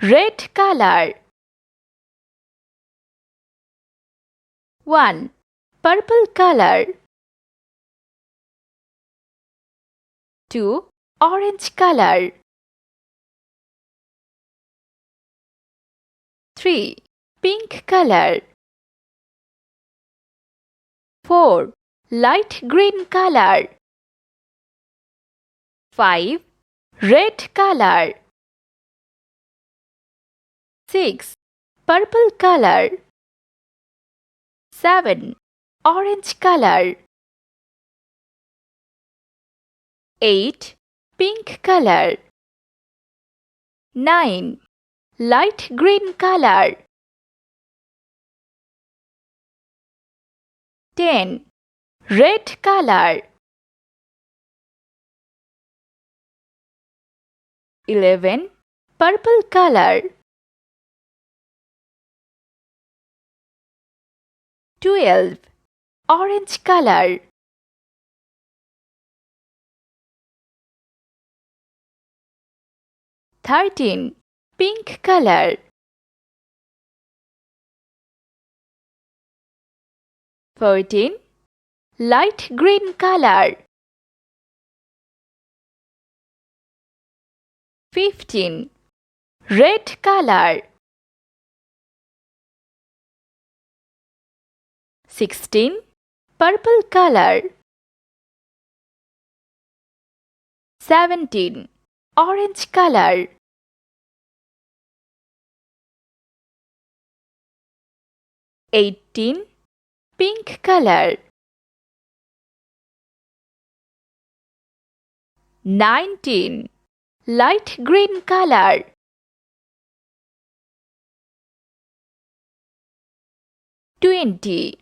red color. 1. Purple color. 2. Orange color. 3. Pink color. 4. Light green color. 5. Red color. 6. Purple color. 7. Orange color. 8. Pink color. 9. Light green color. 10. Red color. 11. Purple color. 12. Orange color. 13. Pink color. 14. Light green color. 15. Red color. 16. Purple color. 17. Orange color. 18. Pink color. 19. Light green color. 20.